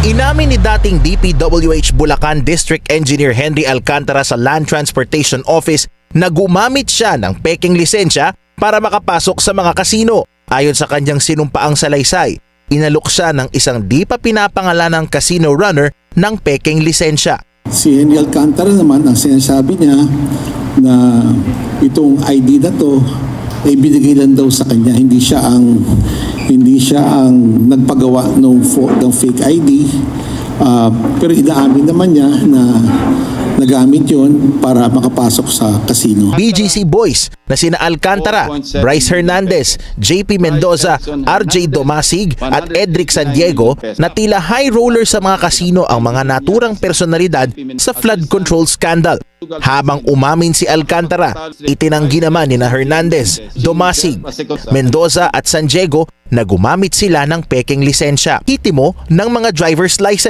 Inamin ni dating DPWH Bulacan District Engineer Henry Alcantara sa Land Transportation Office na gumamit siya ng pekeng lisensya para makapasok sa mga kasino. Ayon sa kanyang sinumpaang salaysay, inalok siya ng isang di pa pinapangalanang casino runner ng pekeng lisensya. Si Henry Alcantara naman, ang sinasabi niya na itong ID na to ay binigay lang daw sa kanya, hindi siya ang nagpagawa ng fake ID, pero inaamin naman niya na nagamit yon para makapasok sa casino. BGC Boys na sina Alcantara, Bryce Hernandez, JP Mendoza, RJ Domasig at Edric San Diego na tila high roller sa mga kasino ang mga naturang personalidad sa flood control scandal. Habang umamin si Alcantara, itinanggi naman ni Hernandez, Domasig, Mendoza at San Diego na gumamit sila ng pekeng lisensya, hitimo ng mga driver's license.